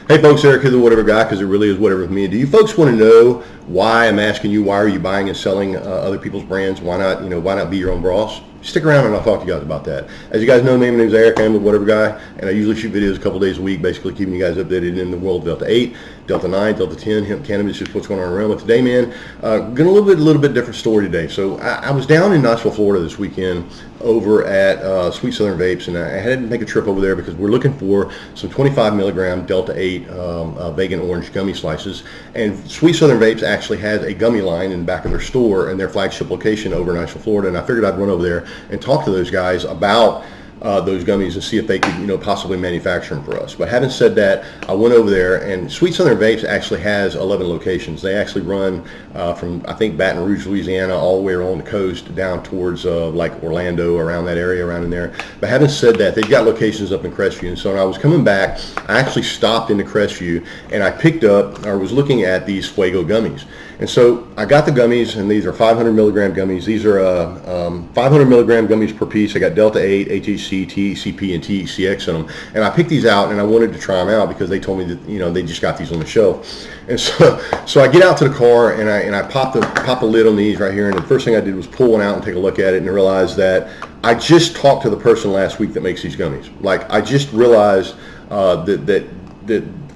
Hey folks, Eric here, the Whatever Guy, because it really is whatever with me. Do you folks want to know why I'm asking you, why are you buying and selling other people's brands? Why not be your own boss? Stick around and I'll talk to you guys about that. As you guys know, my name is Eric. I'm the Whatever Guy, and I usually shoot videos a couple days a week, basically keeping you guys updated in the world of Delta 8, Delta 9, Delta 10, hemp cannabis, just what's going on around. But today, man, got a little bit different story today. So I was down in Knoxville, Florida this weekend over at Sweet Southern Vapes, and I had to make a trip over there because we're looking for some 25 milligram Delta 8 vegan orange gummy slices. And Sweet Southern Vapes actually has a gummy line in the back of their store and their flagship location over in Knoxville, Florida. And I figured I'd run over there and talk to those guys about those gummies and see if they could, possibly manufacture them for us. But having said that, I went over there, and Sweet Southern Vapes actually has 11 locations. They actually run from, I think, Baton Rouge, Louisiana, all the way along the coast down towards like Orlando, around that area, around in there. But having said that, they've got locations up in Crestview. And so when I was coming back, I actually stopped into Crestview, and I picked up, or was looking at these Fuego gummies. And so I got the gummies, and these are 500 milligram gummies. These are 500 milligram gummies per piece. I got Delta 8, HHC, THCP, and THC-X in them. And I picked these out, and I wanted to try them out because they told me that they just got these on the shelf. And so I get out to the car, and I pop the lid on these right here. And the first thing I did was pull one out and take a look at it, and realize that I just talked to the person last week that makes these gummies. Like, I just realized that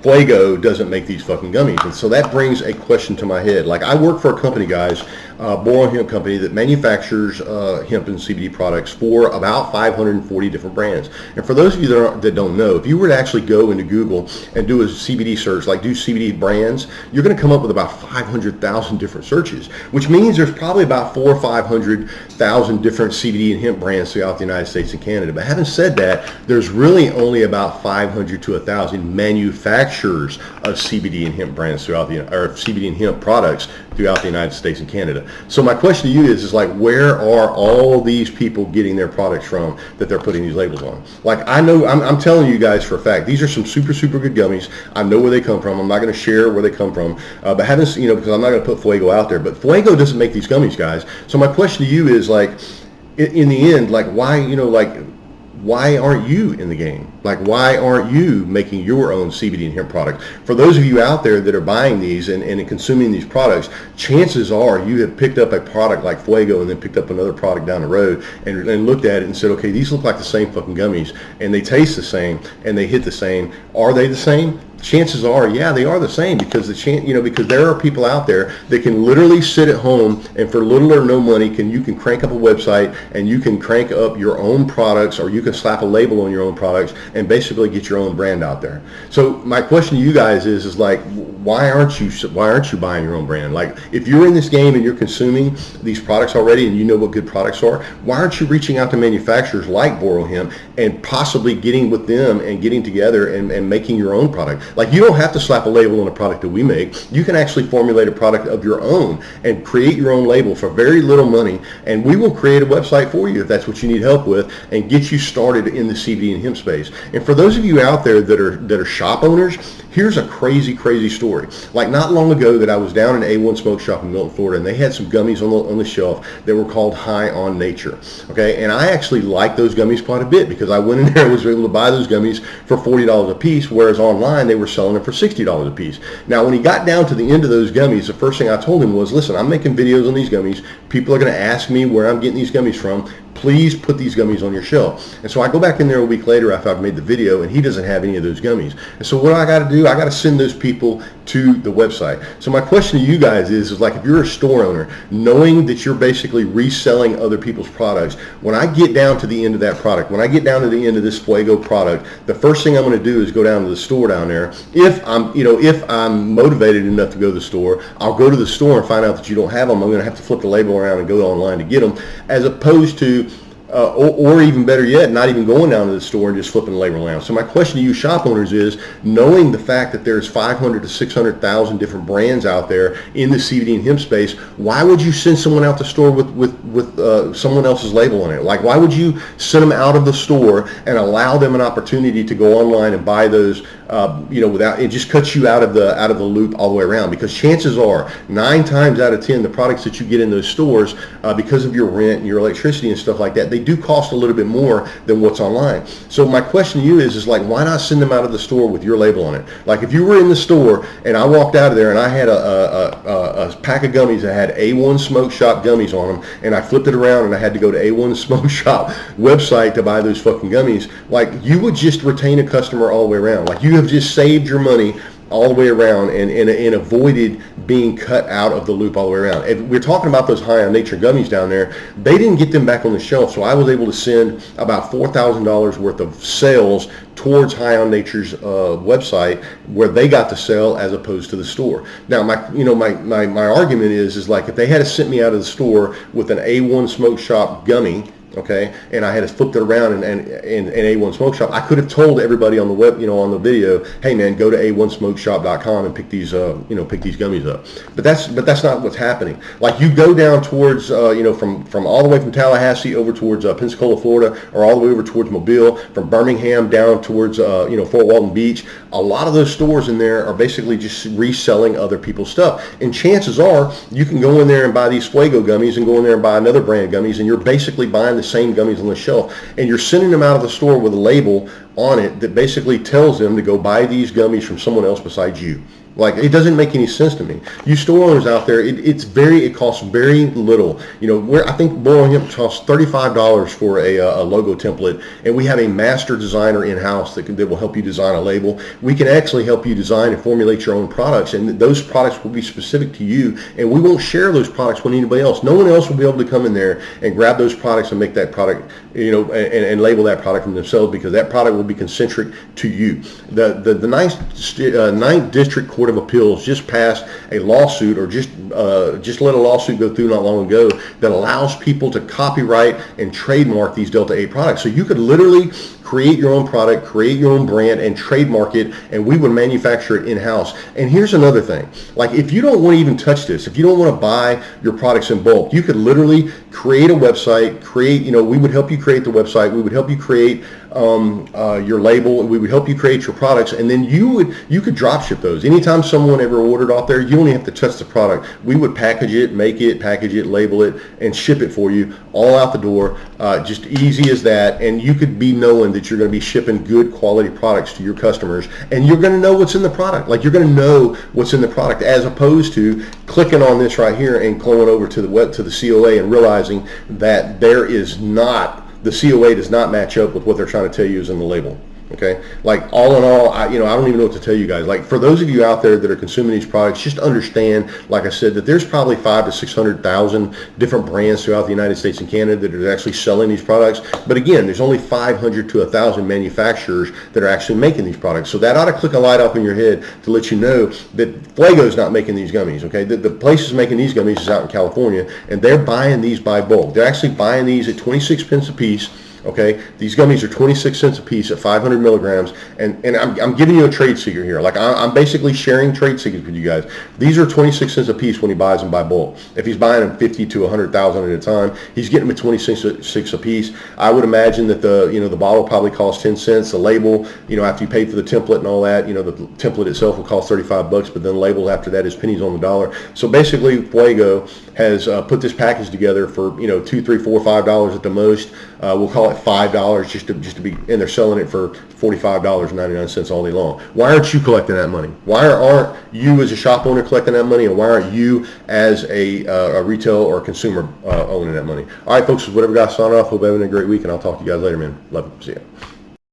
Fuego doesn't make these fucking gummies. And so that brings a question to my head. Like, I work for a company, guys, Boron Hemp Company, that manufactures hemp and CBD products for about 540 different brands. And for those of you that don't know, if you were to actually go into Google and do a CBD search, like do CBD brands, you're going to come up with about 500,000 different searches, which means there's probably about 400,000 or 500,000 different CBD and hemp brands throughout the United States and Canada. But having said that, there's really only about 500 to 1,000 manufacturers of CBD and hemp brands throughout or CBD and hemp products throughout the United States and Canada. So my question to you is like, where are all these people getting their products from that they're putting these labels on? Like, I know, I'm telling you guys for a fact, these are some super good gummies. I know where they come from. I'm not going to share where they come from, but because I'm not going to put Fuego out there. But Fuego doesn't make these gummies, guys. So my question to you is like, in the end, like, why aren't you in the game? Like, why aren't you making your own CBD and hemp product? For those of you out there that are buying these and consuming these products, chances are you have picked up a product like Fuego and then picked up another product down the road and looked at it and said, okay, these look like the same fucking gummies, and they taste the same and they hit the same. Are they the same? Chances are, yeah, they are the same, because because there are people out there that can literally sit at home and for little or no money you can crank up a website and you can crank up your own products, or you can slap a label on your own products and basically get your own brand out there. So my question to you guys is like, why aren't you buying your own brand? Like, if you're in this game and you're consuming these products already and you know what good products are, why aren't you reaching out to manufacturers like Boron Hemp and possibly getting with them and getting together and making your own product? Like, you don't have to slap a label on a product that we make. You can actually formulate a product of your own and create your own label for very little money, and we will create a website for you if that's what you need help with, and get you started in the CBD and hemp space. And for those of you out there that are shop owners, here's a crazy story. Like, not long ago that I was down in A1 Smoke Shop in Milton, Florida, and they had some gummies on the shelf that were called High on Nature. Okay, and I actually like those gummies quite a bit because I went in there and was able to buy those gummies for $40 a piece, whereas online they were selling them for $60 a piece. Now, when he got down to the end of those gummies, the first thing I told him was, listen, I'm making videos on these gummies. People are going to ask me where I'm getting these gummies from. Please put these gummies on your shelf. And so I go back in there a week later after I've made the video, and he doesn't have any of those gummies. And so what do I got to do? I got to send those people to the website. So my question to you guys is like, if you're a store owner, knowing that you're basically reselling other people's products, when I get down to the end of that product, when I get down to the end of this Fuego product, the first thing I'm going to do is go down to the store down there. If I'm motivated enough to go to the store, I'll go to the store and find out that you don't have them. I'm going to have to flip the label around and go online to get them, as opposed to or even better yet, not even going down to the store and just flipping the label around. So my question to you shop owners is, knowing the fact that there's 500 to 600,000 different brands out there in the CBD and hemp space, why would you send someone out the store with someone else's label on it? Like, why would you send them out of the store and allow them an opportunity to go online and buy those, without, it just cuts you out of the loop all the way around? Because chances are 9 times out of 10, the products that you get in those stores, because of your rent and your electricity and stuff like that, they do cost a little bit more than what's online. So my question to you is like, why not send them out of the store with your label on it? Like if you were in the store and I walked out of there and I had a pack of gummies that had A1 Smoke Shop gummies on them, and I flipped it around and I had to go to A1 Smoke Shop website to buy those fucking gummies, like you would just retain a customer all the way around. Like you have just saved your money all the way around and avoided being cut out of the loop all the way around. If we're talking about those High on Nature gummies down there, they didn't get them back on the shelf, so I was able to send about $4,000 worth of sales towards High on Nature's website, where they got to sell as opposed to the store. Now, my argument is like if they had sent me out of the store with an A1 Smoke Shop gummy, okay, and I had flipped it around and A1 Smoke Shop, I could have told everybody on the web, on the video, hey man, go to a1smokeshop.com and pick these gummies up. But that's not what's happening. Like you go down towards from all the way from Tallahassee over towards Pensacola, Florida, or all the way over towards Mobile, from Birmingham down towards Fort Walton Beach. A lot of those stores in there are basically just reselling other people's stuff. And chances are you can go in there and buy these Fuego gummies and go in there and buy Another Brand gummies, and you're basically buying the same gummies on the shelf, and you're sending them out of the store with a label on it that basically tells them to go buy these gummies from someone else besides you. Like, it doesn't make any sense to me. You store owners out there, it costs very little. Where I think Boiling Hemp costs $35 for a logo template, and we have a master designer in-house that will help you design a label. We can actually help you design and formulate your own products, and those products will be specific to you, and we won't share those products with anybody else. No one else will be able to come in there and grab those products and make that product, and label that product from themselves, because that product will be concentric to you. The Ninth District Court of Appeals just passed a lawsuit, or just let a lawsuit go through not long ago, that allows people to copyright and trademark these Delta 8 products. So you could literally create your own product, create your own brand, and trademark it, and we would manufacture it in-house. And here's another thing. Like, if you don't want to even touch this, if you don't want to buy your products in bulk, you could literally create a website, we would help you create the website, we would help you create your label, we would help you create your products, and then you could drop ship those. Anytime someone ever ordered off there, you only have to touch the product. We would package it, label it, and ship it for you all out the door, just easy as that. And you could be knowing that you're going to be shipping good quality products to your customers, and you're going to know what's in the product. Like, you're going to know what's in the product, as opposed to clicking on this right here and going over to the COA and realizing that the COA does not match up with what they're trying to tell you is in the label. Okay, like, all in all, I don't even know what to tell you guys. Like, for those of you out there that are consuming these products, just understand, like I said, that there's probably 500,000 to 600,000 different brands throughout the United States and Canada that are actually selling these products. But again, there's only 500 to 1,000 manufacturers that are actually making these products. So that ought to click a light up in your head to let you know that Fuego's not making these gummies. Okay, the place making these gummies is out in California, and they're buying these by bulk. They're actually buying these at 26 cents a piece. Okay, these gummies are 26 cents a piece at 500 milligrams, and I'm giving you a trade secret here. Like, I'm basically sharing trade secrets with you guys. These are 26 cents a piece when he buys them by bulk. If he's buying them 50 to 100,000 at a time, he's getting them at 26 a piece. I would imagine that the bottle probably costs 10 cents. The label, after you pay for the template and all that, the template itself will cost $35, but then the label after that is pennies on the dollar. So basically, Fuego has put this package together for $2, $3, $4, $5 at the most. We'll call it $5 just to be, and they're selling it for $45.99 all day long. Why aren't you collecting that money? Why aren't you as a shop owner collecting that money, and why aren't you as a retail or consumer owning that money? All right, folks, whatever guys, sign off. Hope you're having a great week, and I'll talk to you guys later, man. Love you. See ya.